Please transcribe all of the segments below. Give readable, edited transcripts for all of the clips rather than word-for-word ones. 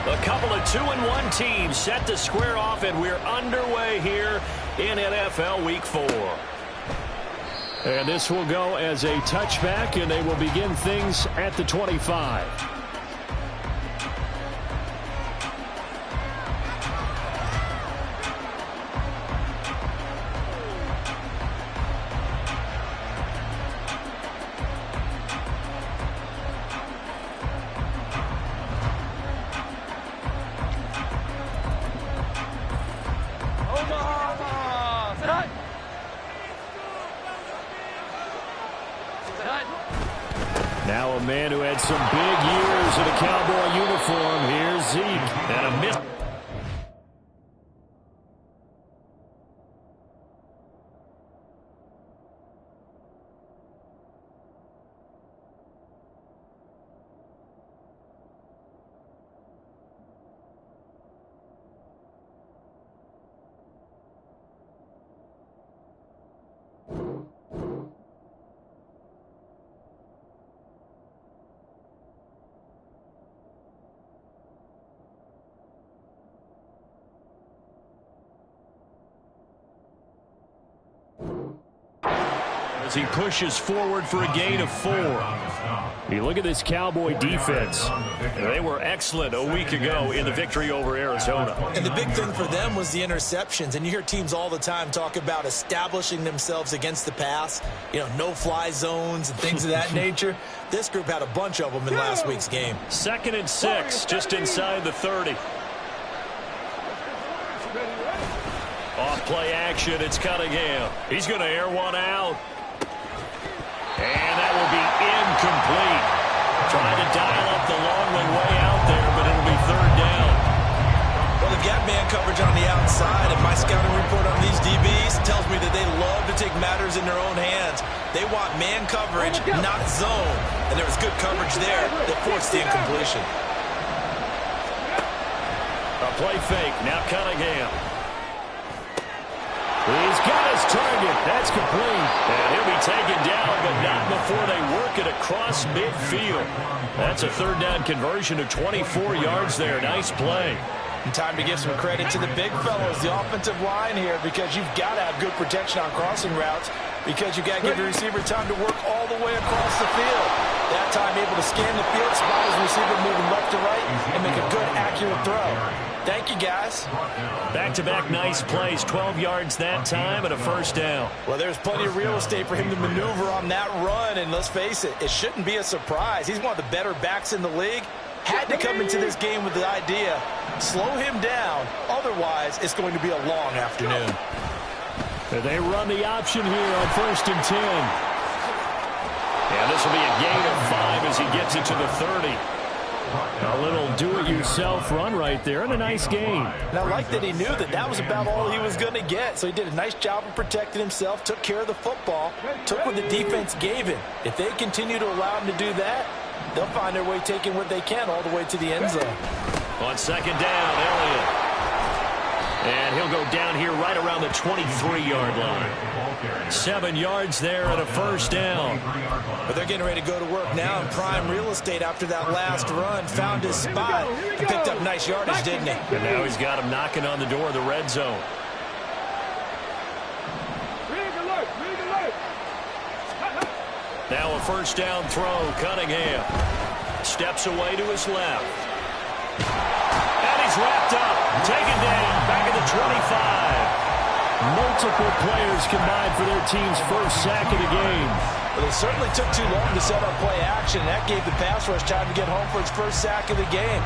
A couple of 2-1 teams set to square off, and we're underway here in NFL Week 4. And this will go as a touchback, and they will begin things at the 25. Now a man who had some big years in a Cowboy uniform. Here's Zeke. And a miss. As he pushes forward for a gain of 4. You look at this Cowboy defense. They were excellent a week ago in the victory over Arizona. And the big thing for them was the interceptions. And you hear teams all the time talk about establishing themselves against the pass. You know, no-fly zones and things of that nature. This group had a bunch of them in last week's game. 2nd and 6, just inside the 30. Off play action, it's Cunningham. He's going to air one out. And that will be incomplete. Trying to dial up the long way out there, but it'll be 3rd down. Well, they've got man coverage on the outside, and my scouting report on these DBs tells me that they love to take matters in their own hands. They want man coverage, not zone. And there was good coverage there that forced the incompletion. A play fake, now Cunningham. He's got his target. That's complete. And he'll be taken down, but not before they work it across midfield. That's a 3rd down conversion of 24 yards there. Nice play. And time to give some credit to the big fellows, the offensive line here, because you've got to have good protection on crossing routes, because you've got to give the receiver time to work all the way across the field. That time able to scan the field, spot his receiver moving left to right, and make a good, accurate throw. Thank you, guys. Back-to-back nice plays, 12 yards that time and a 1st down. Well, there's plenty of real estate for him to maneuver on that run, and let's face it, it shouldn't be a surprise. He's one of the better backs in the league. Had to come into this game with the idea, slow him down, otherwise it's going to be a long afternoon. They run the option here on 1st and 10. And this will be a gain of 5 as he gets it to the 30. A little do-it-yourself run right there, and a nice gain. And I like that he knew that that was about all he was going to get. So he did a nice job of protecting himself, took care of the football, took what the defense gave him. If they continue to allow him to do that, they'll find their way taking what they can all the way to the end zone. On 2nd down, Elliott. And he'll go down here right around the 23-yard line. 7 yards there and a 1st down. But they're getting ready to go to work now in prime real estate after that last run. Found his spot and picked up nice yardage, didn't he? And now he's got him knocking on the door of the red zone. Now a 1st down throw. Cunningham steps away to his left. And he's wrapped up. Taken down. Back at the 25. Multiple players combined for their team's 1st sack of the game. Well, they certainly took too long to set up play action. That gave the pass rush time to get home for its 1st sack of the game.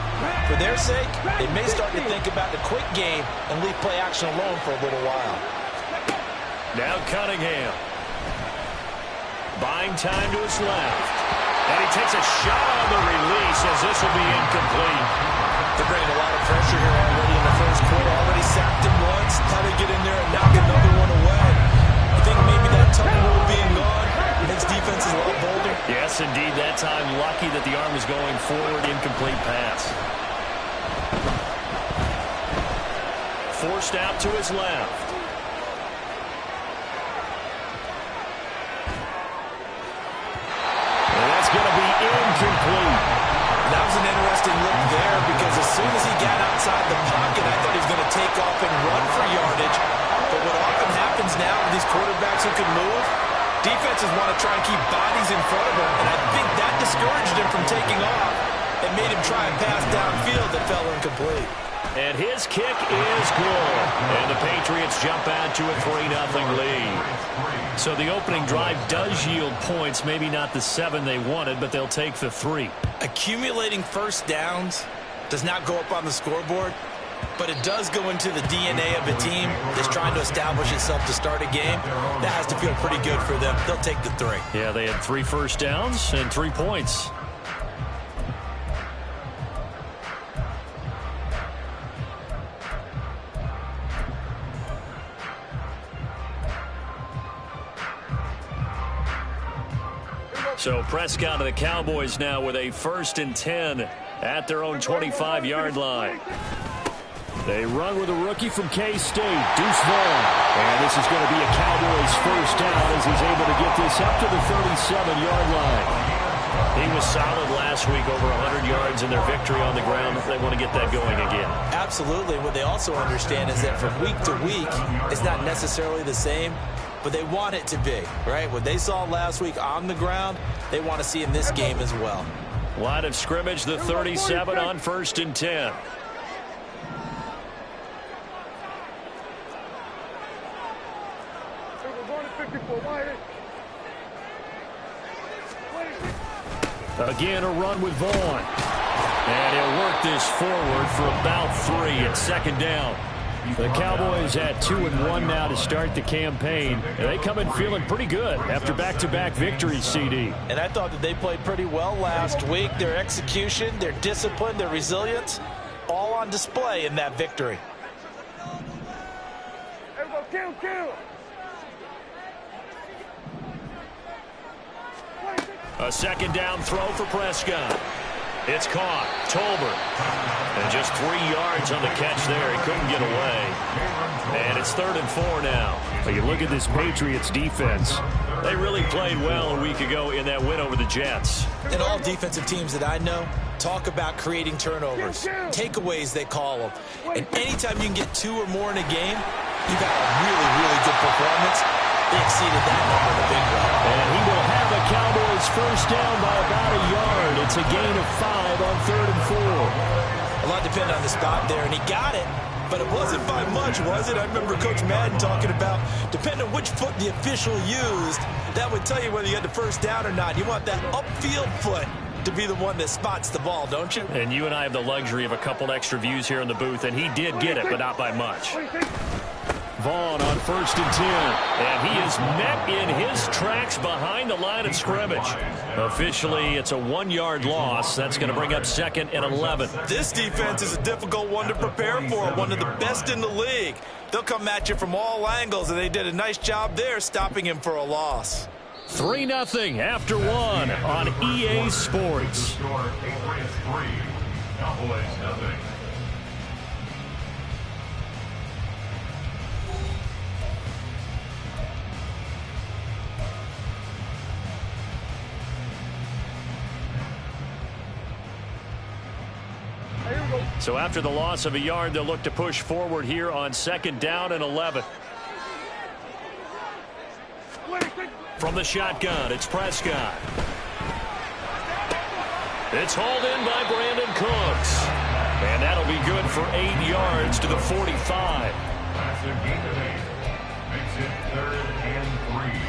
For their sake, they may start to think about the quick game and leave play action alone for a little while. Now Cunningham. Buying time to his left. And he takes a shot on the release as this will be incomplete. They're bringing a lot of pressure here already in the 1st quarter. Already sacked him once. How to get in there and knock another one away. I think maybe that tunnel rule being gone makes defenses a lot bolder. Yes, indeed. That time lucky that the arm was going forward. Incomplete pass. Forced out to his left. And that's going to be incomplete. That was an interesting look there because the soon as he got outside the pocket, I thought he was going to take off and run for yardage. But what often happens now with these quarterbacks who can move, defenses want to try and keep bodies in front of him, and I think that discouraged him from taking off and made him try and pass downfield that fell incomplete. And his kick is good. And the Patriots jump out to a 3-0 lead. So the opening drive does yield points, maybe not the 7 they wanted, but they'll take the 3. Accumulating first downs does not go up on the scoreboard, but it does go into the DNA of a team that's trying to establish itself to start a game. That has to feel pretty good for them. They'll take the 3. Yeah, they had 3 first downs and 3 points. So Prescott of the Cowboys now with a 1st and 10 at their own 25-yard line. They run with a rookie from K-State, Deuce Vaughn. And this is going to be a Cowboys first down as he's able to get this up to the 37-yard line. He was solid last week, over 100 yards in their victory on the ground. They want to get that going again. Absolutely. What they also understand is that from week to week, it's not necessarily the same, but they want it to be, right? What they saw last week on the ground, they want to see in this game as well. Line of scrimmage, the 37 on 1st and 10. Again, a run with Vaughn. And he'll work this forward for about 3 at 2nd down. The Cowboys at 2-1 now to start the campaign. And they come in feeling pretty good after back-to-back victories, CD. And I thought that they played pretty well last week. Their execution, their discipline, their resilience, all on display in that victory. A 2nd down throw for Prescott. It's caught. Tolbert. And just 3 yards on the catch there. He couldn't get away. And it's 3rd and 4 now. But you look at this Patriots defense. They really played well a week ago in that win over the Jets. And all defensive teams that I know talk about creating turnovers. Takeaways, they call them. And anytime you can get 2 or more in a game, you've had a really, really good performance. They exceeded that number in a big way. And he will have the Cowboys first down by about a yard. It's a gain of 5 on 3rd and 4. A lot depended on the spot there, and he got it. But it wasn't by much, was it? I remember Coach Madden talking about, depending on which foot the official used, that would tell you whether you had the first down or not. You want that upfield foot to be the one that spots the ball, don't you? And you and I have the luxury of a couple extra views here in the booth, and he did get it, but not by much. Vaughn on 1st and 10. And he is met in his tracks behind the line of scrimmage. Officially, it's a 1-yard loss. That's going to bring up 2nd and 11. This defense is a difficult one to prepare for, one of the best in the league. They'll come at you from all angles, and they did a nice job there stopping him for a loss. 3-0 after 1 on EA Sports. So after the loss of a yard, they'll look to push forward here on 2nd down and 11. From the shotgun, it's Prescott. It's hauled in by Brandon Cooks. And that'll be good for 8 yards to the 45. That's a gain of 8. Makes it 3rd and 3.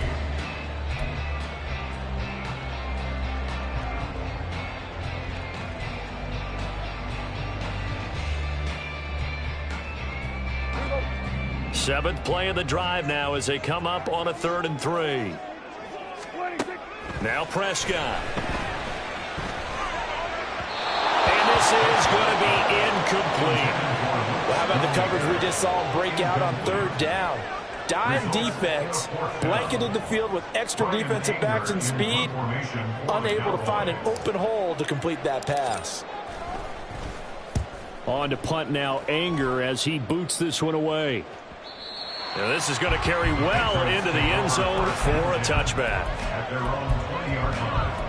Seventh play of the drive now as they come up on a 3rd and 3. Now Prescott. And this is going to be incomplete. Well, how about the coverage we just saw break out on 3rd down? Dime defense, blanketed the field with extra defensive backs and speed, unable to find an open hole to complete that pass. On to punt now, Anger, as he boots this one away. Now this is going to carry well into the end zone for a touchback. At their own 20-yard line.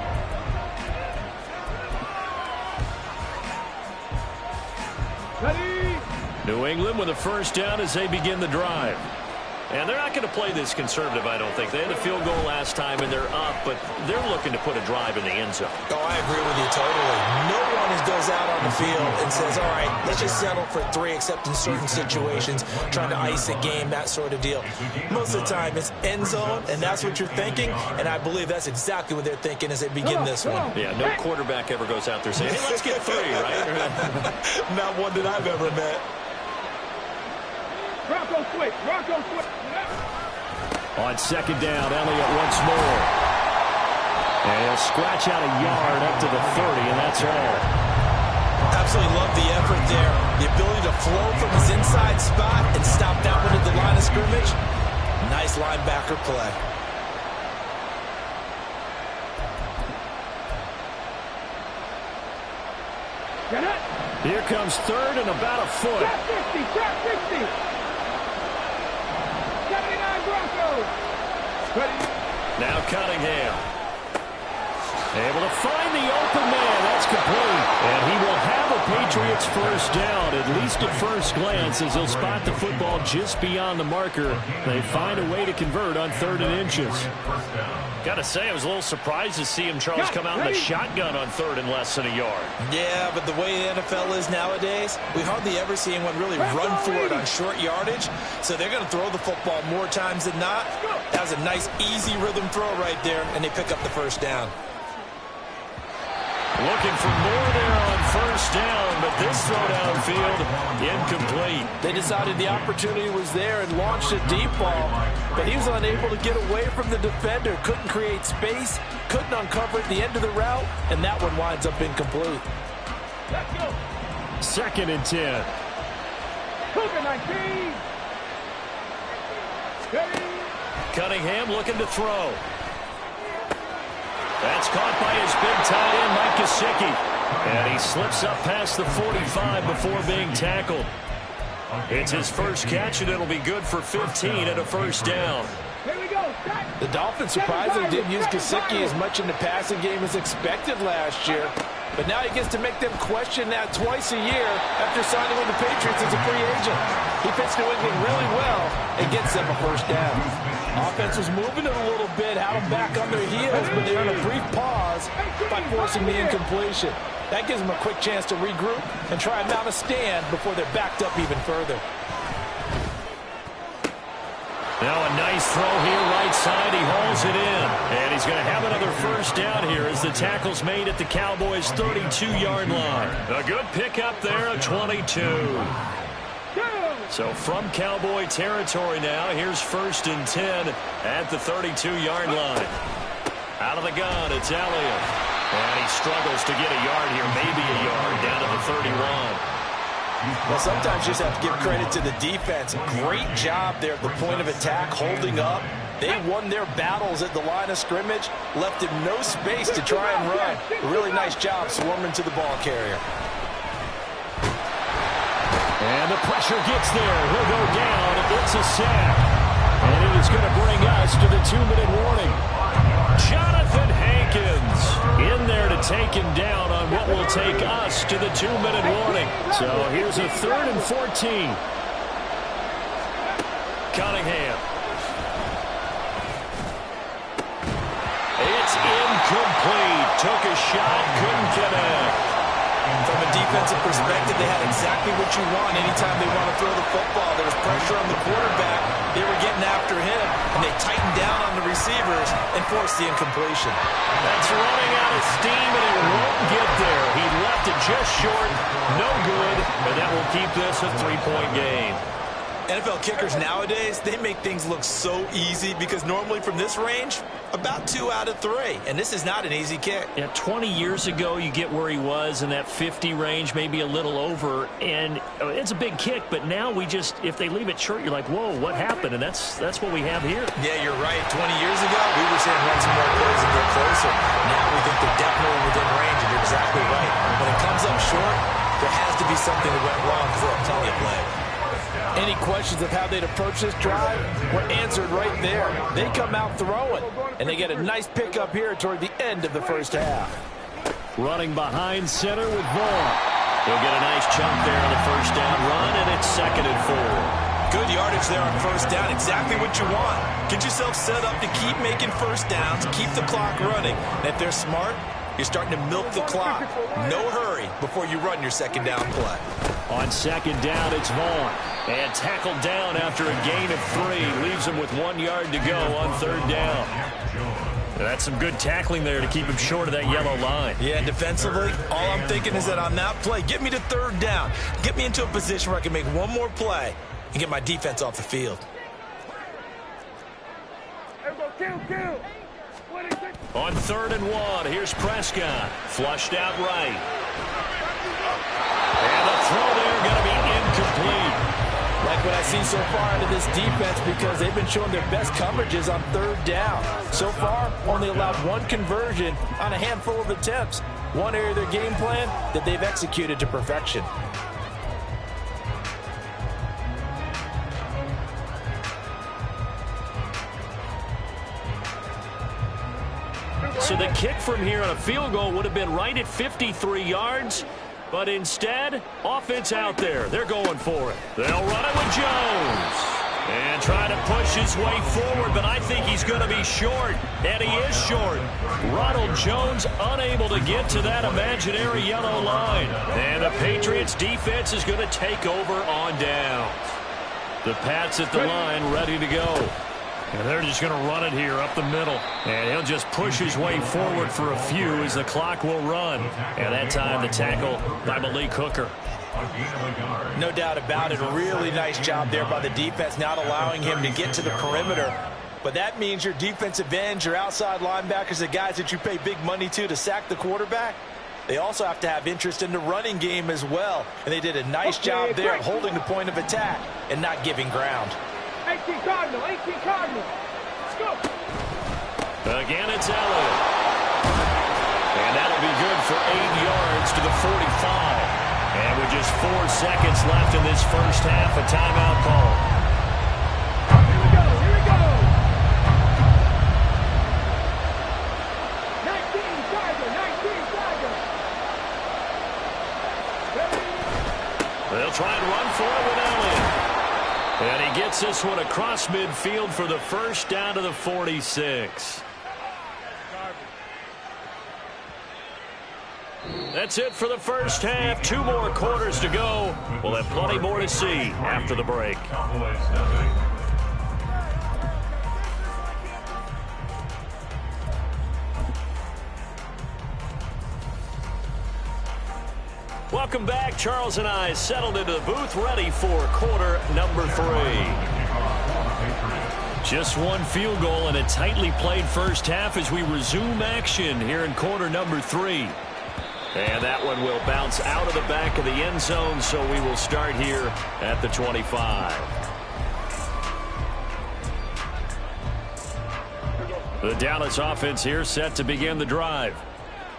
New England with a first down as they begin the drive. And they're not going to play this conservative, I don't think. They had a field goal last time, and they're up, but they're looking to put a drive in the end zone. Oh, I agree with you totally. No one goes out on the field and says, all right, let's just settle for 3, except in certain situations, trying to ice a game, that sort of deal. Most of the time, it's end zone, and that's what you're thinking, and I believe that's exactly what they're thinking as they begin this one. Yeah, no quarterback ever goes out there saying, hey, let's get 3, right? Not one that I've ever met. Rocco quick. On second down, Elliott once more. And he'll scratch out a yard up to the 30, and that's all. Absolutely love the effort there. The ability to flow from his inside spot and stop that one at the line of scrimmage. Nice linebacker play. Here comes third and about a foot. Trap 60. 79 Broncos. Now Cunningham. Able to find the open man. That's complete. And he will have a Patriots first down, at least at first glance, as he'll spot the football just beyond the marker. They find a way to convert on 3rd and inches. Got to say, I was a little surprised to see him, Charles, come out in the shotgun on 3rd and less than a yard. Yeah, but the way the NFL is nowadays, we hardly ever see anyone really run for it on short yardage. So they're going to throw the football more times than not. That was a nice, easy rhythm throw right there, and they pick up the first down. Looking for more there on first down, but this throw downfield, incomplete. They decided the opportunity was there and launched a deep ball, but he was unable to get away from the defender, couldn't create space, couldn't uncover at the end of the route, and that one winds up incomplete. Let's go. 2nd and 10. Cougar 19. Cunningham looking to throw. That's caught by his big tight end, Mike Gesicki. And he slips up past the 45 before being tackled. It's his first catch, and it'll be good for 15 at a first down. Here we go. The Dolphins surprisingly didn't use Gesicki as much in the passing game as expected last year. But now he gets to make them question that twice a year after signing with the Patriots as a free agent. He fits New England really well and gets them a first down. Offense was moving it a little bit, had them back on their heels, but they're in a brief pause by forcing the incompletion. That gives them a quick chance to regroup and try and mount a stand before they're backed up even further. Now a nice throw here, right side. He hauls it in. And he's going to have another first down here as the tackle's made at the Cowboys' 32-yard line. A good pickup there, a 22. So from Cowboy territory now, here's 1st and 10 at the 32-yard line. Out of the gun, it's Elliott. And he struggles to get a yard here, maybe a yard, down to the 31. Well, sometimes you just have to give credit to the defense. Great job there at the point of attack, holding up. They won their battles at the line of scrimmage, left him no space to try and run. A really nice job swarming to the ball carrier. And the pressure gets there. He'll go down. It's a sack. And it is going to bring us to the 2-minute warning. Jonathan Hankins in there to take him down on what will take us to the 2-minute warning. So here's a 3rd and 14. Cunningham. It's incomplete. Took a shot, couldn't connect. From a defensive perspective, they had exactly what you want anytime they want to throw the football. There was pressure on the quarterback. They were getting after him, and they tightened down on the receivers and forced the incompletion. That's running out of steam, and it won't get there. He left it just short. No good, and that will keep this a 3-point game. NFL kickers nowadays, they make things look so easy because normally from this range, about 2 out of 3. And this is not an easy kick. Yeah, 20 years ago, you get where he was in that 50 range, maybe a little over. And it's a big kick, but now we just, if they leave it short, you're like, whoa, what happened? And that's what we have here. Yeah, you're right. 20 years ago, we were saying run some more plays and get closer. Now we think they're definitely within range, and you're exactly right. When it comes up short, there has to be something that went wrong because they'll tell you play. Any questions of how they'd approach this drive were answered right there. They come out throwing, and they get a nice pickup here toward the end of the first half. Running behind center with Vaughn. He'll get a nice chunk there on the first down run, and it's 2nd and 4. Good yardage there on first down. Exactly what you want. Get yourself set up to keep making first downs, keep the clock running. And if they're smart, you're starting to milk the clock. No hurry before you run your second down play. On second down, it's Vaughn. And tackled down after a gain of 3. Leaves him with 1 yard to go on third down. That's some good tackling there to keep him short of that yellow line. Yeah, and defensively, all I'm thinking is that on that play, get me to third down. Get me into a position where I can make one more play and get my defense off the field. Kill. On 3rd and 1, here's Prescott. Flushed out right. And the throw there going to be incomplete. Like what I've seen so far out of this defense, because they've been showing their best coverages on third down. So far, only allowed 1 conversion on a handful of attempts. One area of their game plan that they've executed to perfection. So the kick from here on a field goal would have been right at 53 yards. But instead, offense out there. They're going for it. They'll run it with Jones. And try to push his way forward, but I think he's going to be short. And he is short. Ronald Jones unable to get to that imaginary yellow line. And the Patriots defense is going to take over on downs. The Pats at the line ready to go. And they're just going to run it here up the middle. And he'll just push his way forward for a few as the clock will run. And that time the tackle by Malik Hooker. No doubt about it. A really nice job there by the defense, not allowing him to get to the perimeter. But that means your defensive ends, your outside linebackers, the guys that you pay big money to sack the quarterback, they also have to have interest in the running game as well. And they did a nice job there of holding the point of attack and not giving ground. 18 Cardinal. Let's go. Again, it's Elliott. And that'll be good for 8 yards to the 45. And with just 4 seconds left in this first half, a timeout call. Here we go. 19 Tiger. They'll try and run for it with Elliott. And he gets this one across midfield for the first down to the 46. That's it for the first half. 2 more quarters to go. We'll have plenty more to see after the break. Welcome back. Charles and I settled into the booth, ready for quarter number 3. Just 1 field goal and a tightly played first half as we resume action here in quarter number 3. And that one will bounce out of the back of the end zone, so we will start here at the 25. The Dallas offense here set to begin the drive.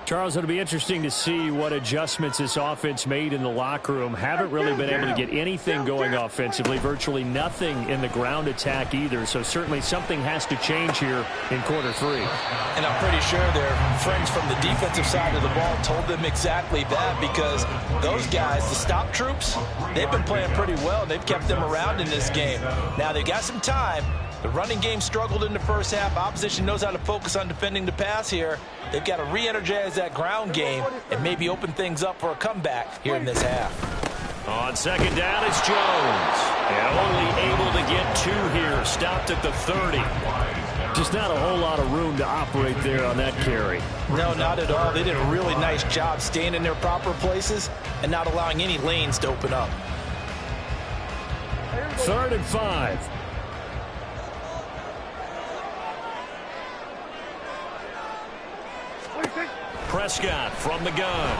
Charles, it'll be interesting to see what adjustments this offense made in the locker room. Haven't really been able to get anything going offensively, virtually nothing in the ground attack either. So certainly something has to change here in quarter 3. And I'm pretty sure their friends from the defensive side of the ball told them exactly that, because those guys, the stop troops, they've been playing pretty well. They've kept them around in this game. Now they've got some time. The running game struggled in the first half. Opposition knows how to focus on defending the pass here. They've got to re-energize that ground game and maybe open things up for a comeback here in this half. On second down, it's Jones. And only able to get 2 here. Stopped at the 30. Just not a whole lot of room to operate there on that carry. No, not at all. They did a really nice job staying in their proper places and not allowing any lanes to open up. 3rd and 5. Prescott from the gun.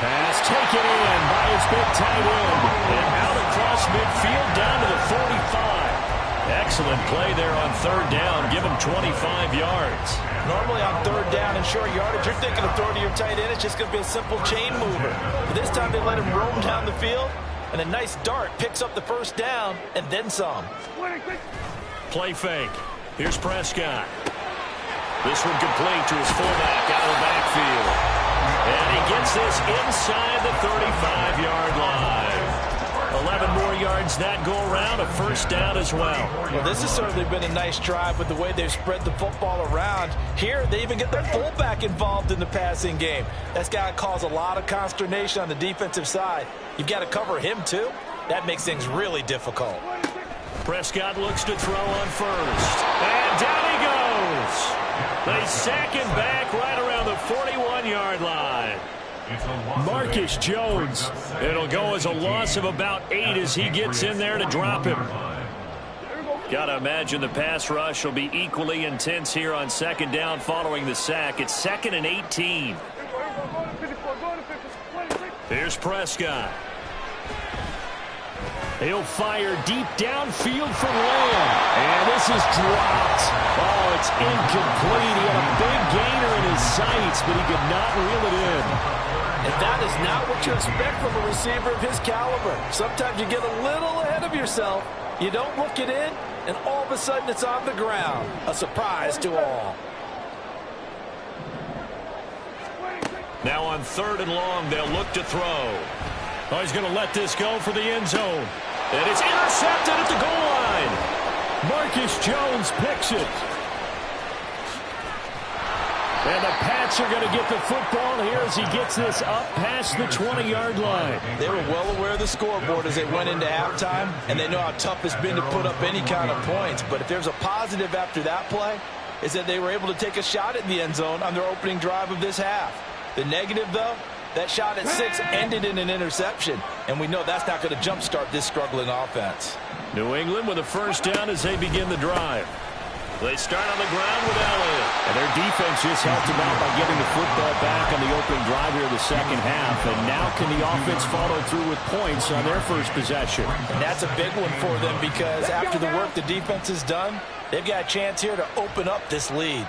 Pass taken in by his big tight end. And out across midfield down to the 45. Excellent play there on 3rd down. Give him 25 yards. Normally on 3rd down and short yardage, you're thinking of throwing to your tight end. It's just going to be a simple chain mover. But this time they let him roam down the field. And a nice dart picks up the first down and then some. Play fake. Here's Prescott. This one complete to his fullback out of the backfield. And he gets this inside the 35-yard line. 11 more yards that go around, a first down as well. Well, this has certainly been a nice drive with the way they've spread the football around. Here, they even get their fullback involved in the passing game. That's got to cause a lot of consternation on the defensive side. You've got to cover him, too. That makes things really difficult. Prescott looks to throw on first. And down he goes. They sack him back right around the 41-yard line. Marcus Jones. It'll go as a loss of about 8 as he gets in there to drop him. Got to imagine the pass rush will be equally intense here on second down following the sack. It's 2nd and 18. Here's Prescott. He'll fire deep downfield from Lamb. And this is dropped. Oh, it's incomplete. He had a big gainer in his sights, but he could not reel it in. And that is not what you expect from a receiver of his caliber. Sometimes you get a little ahead of yourself. You don't look it in, and all of a sudden it's on the ground. A surprise to all. Now on 3rd and long, they'll look to throw. Oh, he's going to let this go for the end zone. And it's intercepted at the goal line. Marcus Jones picks it. And the Pats are going to get the football here as he gets this up past the 20-yard line. They were well aware of the scoreboard as they went into halftime, and they know how tough it's been to put up any kind of points. But if there's a positive after that play, is that they were able to take a shot at the end zone on their opening drive of this half. The negative, though, that shot at 6 ended in an interception, and we know that's not going to jumpstart this struggling offense. New England with a first down as they begin the drive. They start on the ground with Elliott. And their defense just helped them out by getting the football back on the opening drive here in the second half. And now can the offense follow through with points on their first possession? And that's a big one for them because after the work the defense has done, they've got a chance here to open up this lead.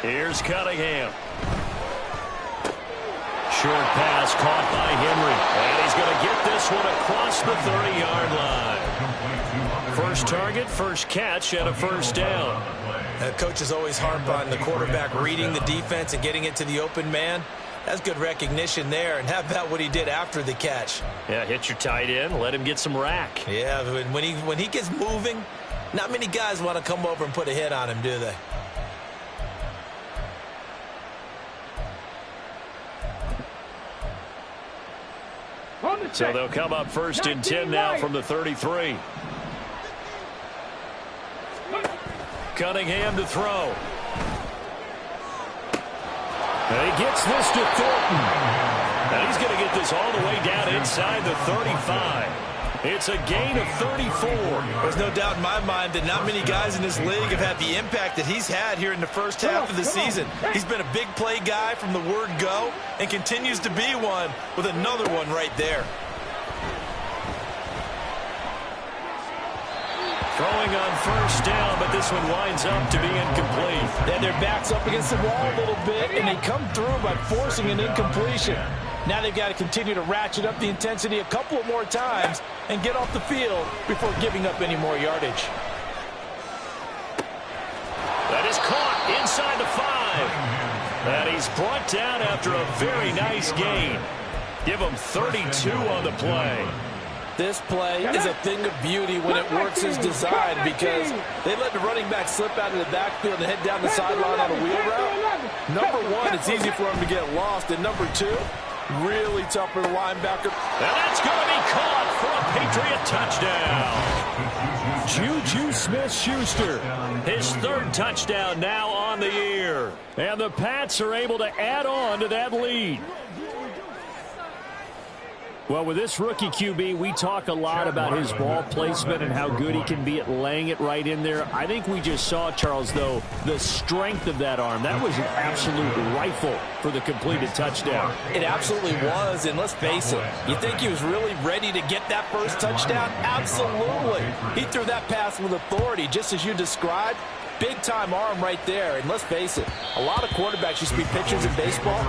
Here's Cunningham. Short pass caught by Henry. And he's going to get this one across the 30-yard line. First target, first catch, and a first down. Coaches always harp on the quarterback reading the defense and getting it to the open man. That's good recognition there. And how about what he did after the catch? Yeah, hit your tight end, let him get some rack. Yeah, when he gets moving, not many guys want to come over and put a hit on him, do they? So they'll come up first and 10 now from the 33. Cunningham to throw. And he gets this to Thornton. And he's going to get this all the way down inside the 35. It's a gain of 34. There's no doubt in my mind that not many guys in this league have had the impact that he's had here in the first half of the season. He's been a big play guy from the word go and continues to be one with another one right there. Throwing on first down, but this one winds up to be incomplete. Then their back's up against the wall a little bit, and they come through by forcing an incompletion. Now they've got to continue to ratchet up the intensity a couple of more times and get off the field before giving up any more yardage. That is caught inside the 5. And he's brought down after a very nice gain. Give him 32 on the play. This play is a thing of beauty when it works as designed because they let the running back slip out of the backfield and head down the sideline on a wheel route. Number one, it's easy for him to get lost. And number two, really tough for the linebacker. And that's going to be caught for a Patriot touchdown. Juju Smith-Schuster, his 3rd touchdown now on the year. And the Pats are able to add on to that lead. Well, with this rookie QB, we talk a lot about his ball placement and how good he can be at laying it right in there. I think we just saw, Charles, though, the strength of that arm. That was an absolute rifle for the completed touchdown. It absolutely was, and let's face it, you think he was really ready to get that first touchdown? Absolutely. He threw that pass with authority, just as you described. Big-time arm right there, and let's face it, a lot of quarterbacks used to be pitchers in baseball.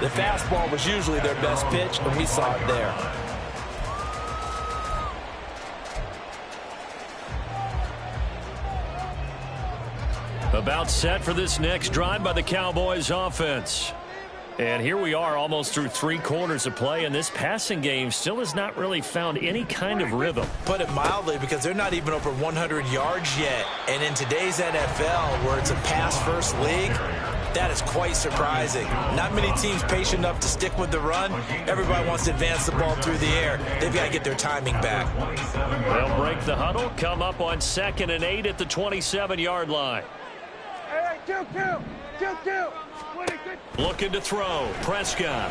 The fastball was usually their best pitch, and we saw it there. About set for this next drive by the Cowboys offense. And here we are almost through 3 quarters of play, and this passing game still has not really found any kind of rhythm. Put it mildly, because they're not even over 100 yards yet. And in today's NFL, where it's a pass-first league, that is quite surprising. Not many teams patient enough to stick with the run. Everybody wants to advance the ball through the air. They've got to get their timing back. They'll break the huddle, come up on 2nd and 8 at the 27-yard line. Hey, kill. Looking to throw. Prescott.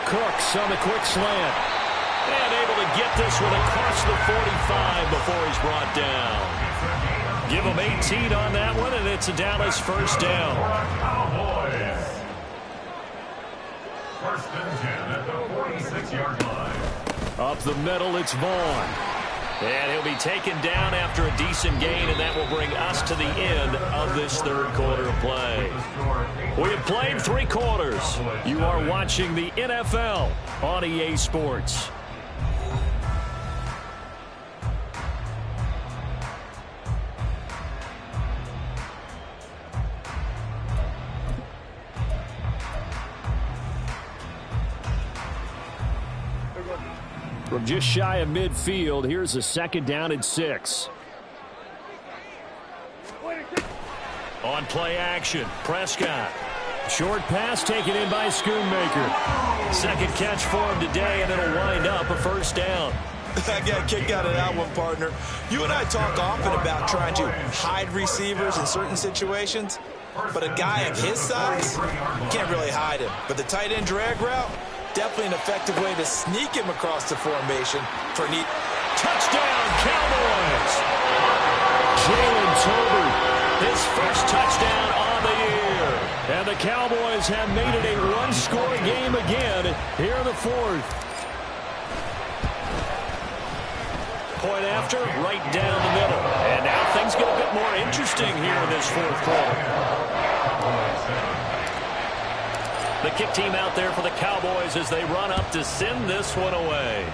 Cooks on the quick slant. And able to get this one across the 45 before he's brought down. Give him 18 on that one, and it's a Dallas first down. Cowboys. 1st and 10 at the 46-yard line. Up the middle, it's Vaughn. And he'll be taken down after a decent gain, and that will bring us to the end of this 3rd quarter of play. We have played 3 quarters. You are watching the NFL on EA Sports. From just shy of midfield, here's a 2nd down and 6. On play action, Prescott. Short pass taken in by Schoonmaker. 2nd catch for him today, and it'll wind up a 1st down. I got a kick out of that one, partner. You and I talk often about trying to hide receivers in certain situations, but a guy of his size, you can't really hide him. But the tight end drag route, definitely an effective way to sneak him across the formation for a neat touchdown, Cowboys. Jalen Tolbert, his first touchdown on the year. And the Cowboys have made it a 1-score game again here in the 4th. Point after, right down the middle. And now things get a bit more interesting here in this 4th quarter. The kick team out there for the Cowboys as they run up to send this one away.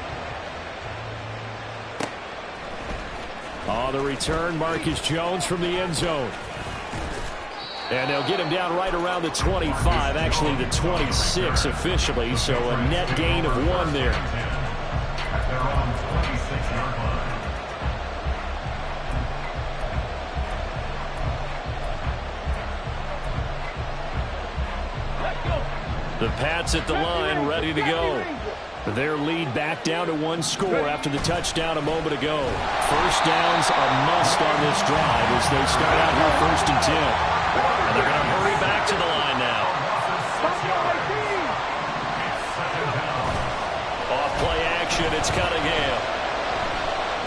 On the return, Marcus Jones from the end zone. And they'll get him down right around the 25, actually the 26 officially, so a net gain of 1 there. They're on 26-yard line. The Pats at the line, ready to go. Their lead back down to 1 score after the touchdown a moment ago. First downs a must on this drive as they start out here 1st and 10. And they're going to hurry back to the line now. Off play action, it's Cunningham.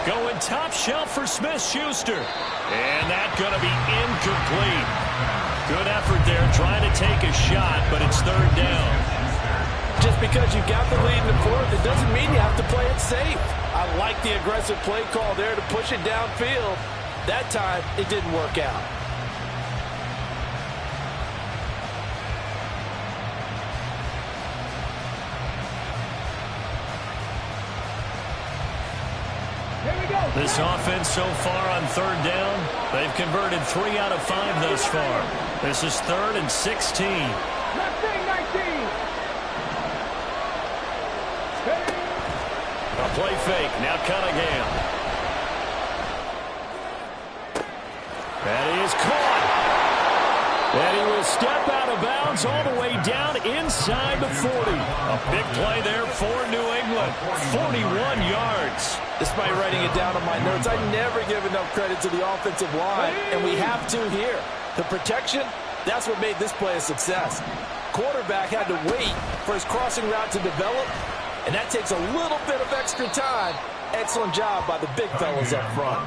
Going top shelf for Smith-Schuster. And that's going to be incomplete. Good effort there, trying to take a shot, but it's 3rd down. Just because you got the lead in the 4th, it doesn't mean you have to play it safe. I like the aggressive play call there to push it downfield. That time, it didn't work out. This offense so far on 3rd down, they've converted 3 out of 5 thus far. This is 3rd and 16. 19. A play fake, now Cunningham. And he is caught. And he will step out of bounds all the way down inside the 40. A big play there for New England. 41 yards. Despite writing it down on my notes, I never give enough credit to the offensive line, and we have to here. The protection, that's what made this play a success. Quarterback had to wait for his crossing route to develop, and that takes a little bit of extra time. Excellent job by the big fellas up front.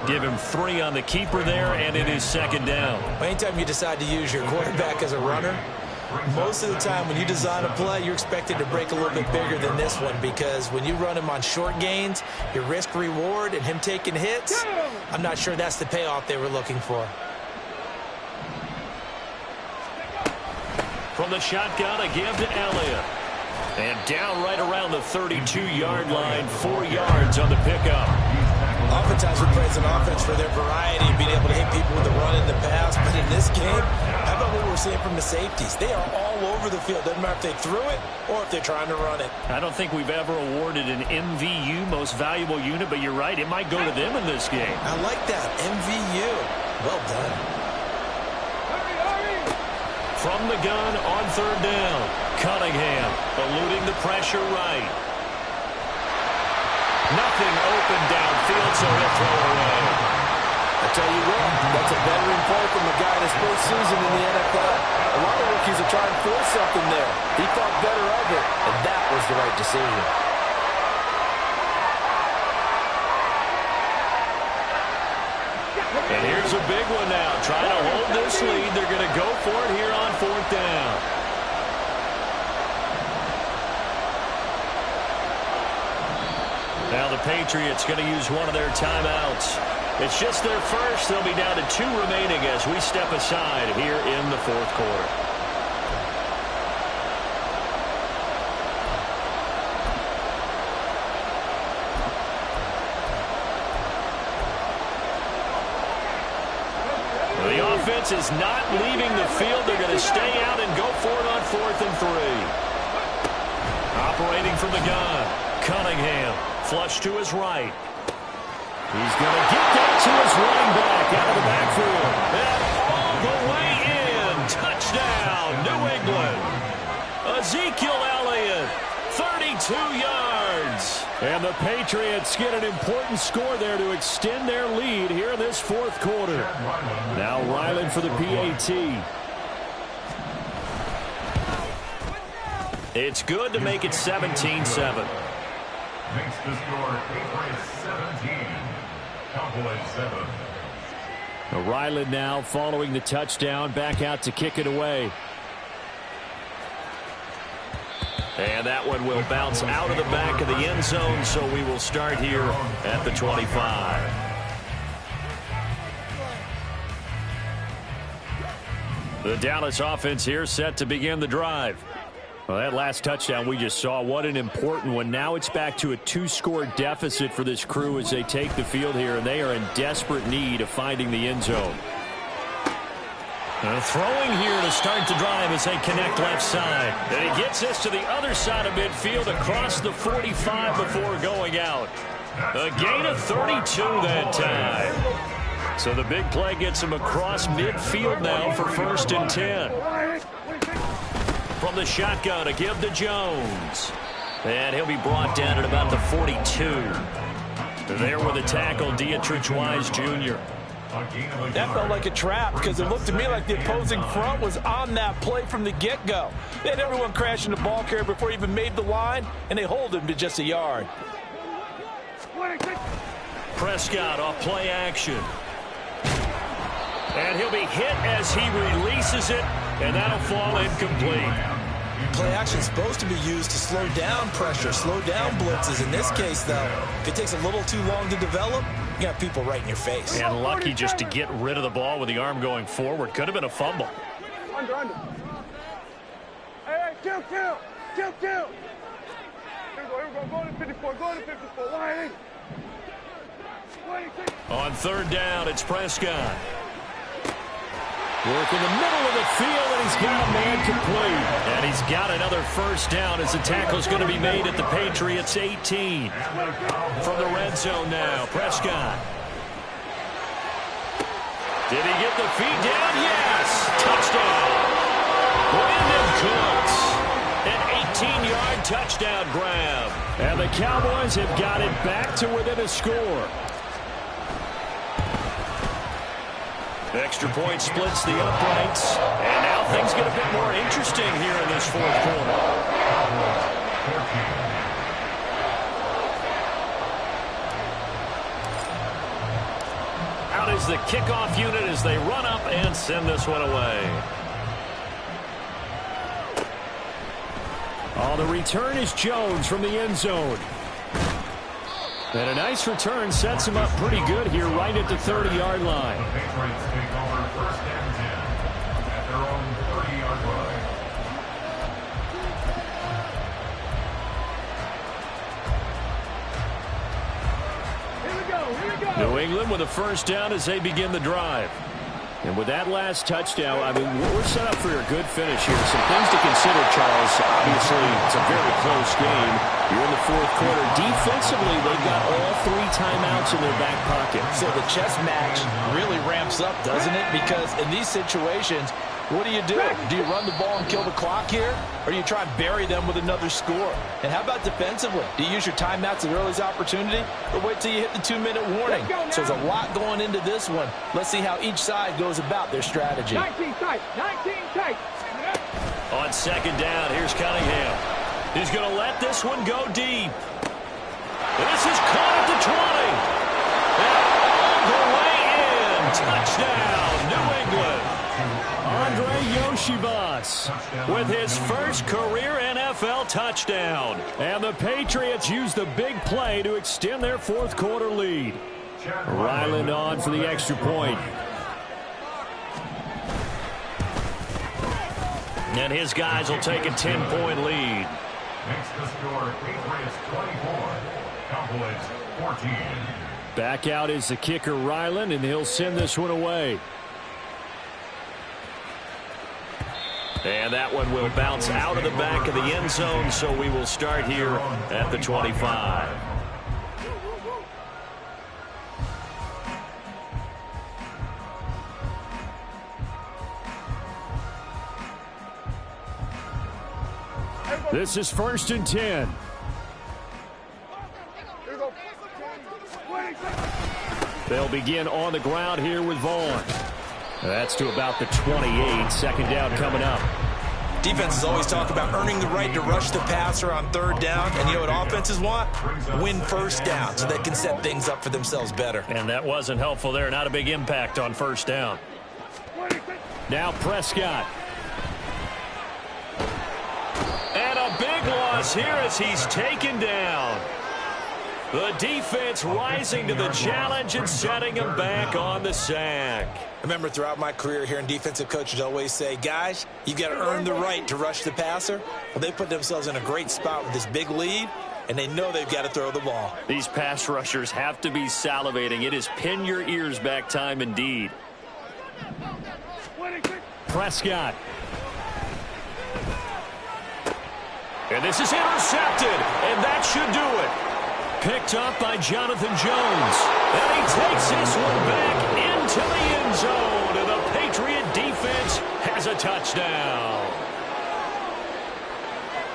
Give him 3 on the keeper there, and it is 2nd down. Anytime you decide to use your quarterback as a runner, most of the time when you design a play, you're expected to break a little bit bigger than this one, because when you run him on short gains, your risk-reward and him taking hits, I'm not sure that's the payoff they were looking for. From the shotgun, a give to Elliott. And down right around the 32-yard line, 4 yards on the pickup. Oftentimes we praise an offense for their variety, being able to hit people with the run and the pass, seeing from the safeties. They are all over the field. Doesn't matter if they threw it or if they're trying to run it. I don't think we've ever awarded an MVU, most valuable unit, but you're right. It might go to them in this game. I like that. MVU. Well done. From the gun on third down. Cunningham eluding the pressure right. Nothing open downfield, so he'll throw away. I tell you what, that's a veteran play from a guy in his first season in the NFL. A lot of rookies are trying to force something there. He thought better of it, and that was the right decision. And here's a big one now. Trying to hold this lead. They're going to go for it here on fourth down. Now the Patriots going to use one of their timeouts. It's just their first. They'll be down to 2 remaining as we step aside here in the fourth quarter. The offense is not leaving the field. They're going to stay out and go for it on 4th and 3. Operating from the gun. Cunningham flush to his right. He's going to get that to his running back out of the backfield. And all the way in. Touchdown, New England. Ezekiel Elliott, 32 yards. And the Patriots get an important score there to extend their lead here in this fourth quarter. Now Ryland for the PAT. It's good to make it 17-7. Makes the score Patriots 17, Cowboys 7. Ryland now following the touchdown, back out to kick it away. And that one will bounce out of the back of the end zone, so we will start here at the 25. The Dallas offense here set to begin the drive. Well, that last touchdown we just saw, what an important one. Now it's back to a 2-score deficit for this crew as they take the field here, and they are in desperate need of finding the end zone. Throwing here to start the drive as they connect left side. And he gets us to the other side of midfield across the 45 before going out. A gain of 32 that time. So the big play gets him across midfield now for 1st and 10. From the shotgun, a give to Jones. And he'll be brought down at about the 42. There with a tackle, Dietrich Wise Jr. That felt like a trap because it looked to me like the opposing front was on that play from the get-go. They had everyone crashing the ball carrier before he even made the line, and they hold him to just a yard. Prescott off play action. And he'll be hit as he releases it, and that'll fall incomplete. Play action is supposed to be used to slow down pressure, slow down blitzes. In this case, though, if it takes a little too long to develop, you got people right in your face. And lucky just to get rid of the ball with the arm going forward. Could have been a fumble. Under. Hey, kill. Here we go. Go to 54. Why? On third down, it's Prescott. Work in the middle of the field, and he's got a man complete. And he's got another first down as the tackle's going to be made at the Patriots 18. From the red zone now, Prescott. Did he get the feet down? Yes! Touchdown! Brandon Cooks. An 18-yard touchdown grab. And the Cowboys have got it back to within a score. Extra point splits the uprights. And now things get a bit more interesting here in this fourth quarter. Out is the kickoff unit as they run up and send this one away. Oh, the return is Jones from the end zone. And a nice return sets him up pretty good here right at the 30-yard line. The Patriots take over 1st and 10 at their own 30-yard line. Here we go. New England with a first down as they begin the drive. And with that last touchdown, I mean, we're set up for a good finish here. Some things to consider, Charles. Obviously, it's a very close game. You're in the fourth quarter. Defensively, they've got all 3 timeouts in their back pocket. So the chess match really ramps up, doesn't it? Because in these situations, what do? Do you run the ball and kill the clock here? Or do you try and bury them with another score? And how about defensively? Do you use your timeouts at earliest opportunity? Or wait till you hit the 2-minute warning? So there's a lot going into this one. Let's see how each side goes about their strategy. 19 tight. 19 tight. On second down, here's Cunningham. He's going to let this one go deep. And this is caught at the 20. And all the way in. Touchdown, New England. Andre Yoshibas with his first career NFL touchdown. And the Patriots use the big play to extend their fourth quarter lead. Ryland on for the extra point. And his guys will take a 10-point lead. Makes the score Patriots 24, Cowboys 14. Back out is the kicker Ryland, and he'll send this one away. And that one will bounce out of the back of the end zone, so we will start here at the 25. This is 1st and 10. They'll begin on the ground here with Vaughn. That's to about the 28. Second down coming up. Defenses always talk about earning the right to rush the passer on 3rd down. And you know what offenses want? Win 1st down so they can set things up for themselves better. And that wasn't helpful there. Not a big impact on 1st down. Now Prescott. And a big loss here as he's taken down. The defense rising to the challenge and setting him back on the sack. Remember, throughout my career here in defensive coaches always say, guys, you got to earn the right to rush the passer. Well, they put themselves in a great spot with this big lead, and they know they've got to throw the ball. These pass rushers have to be salivating. It is pin your ears back time indeed. Prescott. And this is intercepted, and that should do it. Picked up by Jonathan Jones. And he takes this one back into the end zone. And the Patriot defense has a touchdown.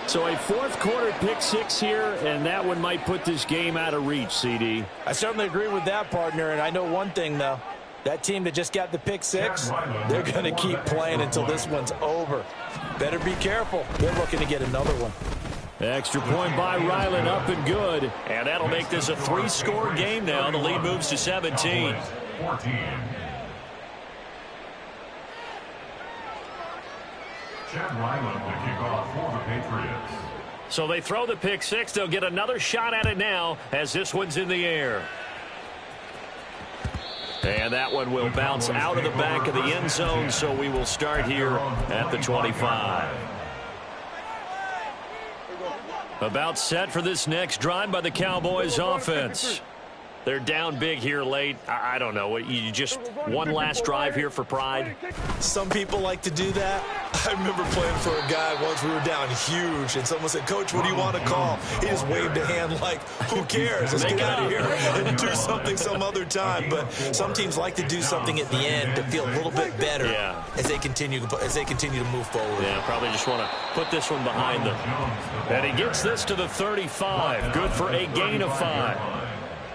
So a fourth quarter pick 6 here, and that one might put this game out of reach, CD. I certainly agree with that, partner, and I know one thing, though. That team that just got the pick 6, they're going to keep playing until this one's over. Better be careful. They're looking to get another one. Extra point by Ryland, up and good. And that'll make this a 3-score game now. The lead moves to 17. 14. Chad Ryland to kick off for the Patriots. So they throw the pick 6. They'll get another shot at it now as this one's in the air. And that one will bounce out of the back of the end zone, so we will start here at the 25. About set for this next drive by the Cowboys offense. They're down big here late. I don't know. You just one last drive here for pride? Some people like to do that. I remember playing for a guy once. We were down huge, and someone said, Coach, what do you want to call? He just waved a hand like, who cares? Let's get out of here and do something some other time. But some teams like to do something at the end to feel a little bit better as they continue to move forward. Yeah, probably just want to put this one behind them. And he gets this to the 35. Good for a gain of 5.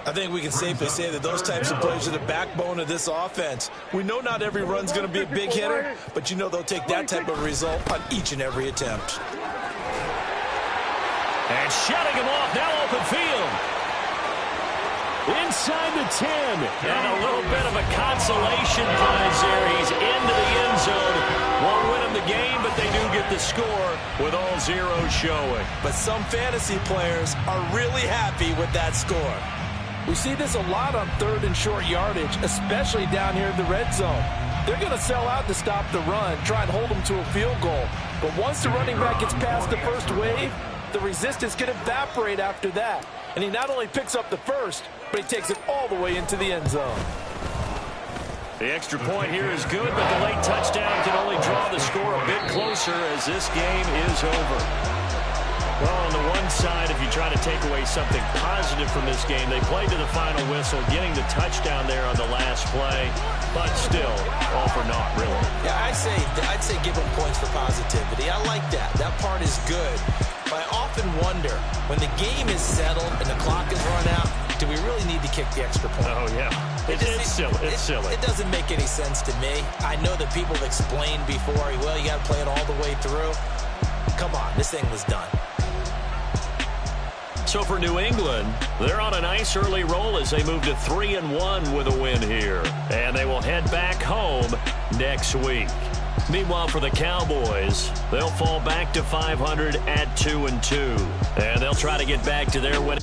I think we can safely say that those types of plays are the backbone of this offense. We know not every run's going to be a big hitter, but you know they'll take that type of result on each and every attempt. And shutting him off, now open field. Inside the 10. And a little bit of a consolation prize there. He's into the end zone. Won't win him the game, but they do get the score with all zeros showing. But some fantasy players are really happy with that score. We see this a lot on 3rd and short yardage, especially down here in the red zone. They're going to sell out to stop the run, try and hold them to a field goal. But once the running back gets past the first wave, the resistance can evaporate after that. And he not only picks up the first, but he takes it all the way into the end zone. The extra point here is good, but the late touchdown can only draw the score a bit closer as this game is over. Well, on the one side, if you try to take away something positive from this game, they played to the final whistle, getting the touchdown there on the last play, but still, all for naught, really. Yeah, I'd say give them points for positivity. I like that. That part is good. But I often wonder, when the game is settled and the clock is run out, do we really need to kick the extra point? Oh, yeah. It's silly. It's silly. It doesn't make any sense to me. I know that people have explained before, well, you got to play it all the way through. Come on, this thing was done. So for New England, they're on a nice early roll as they move to 3-1 with a win here. And they will head back home next week. Meanwhile, for the Cowboys, they'll fall back to 500 at 2-2. And they'll try to get back to their win.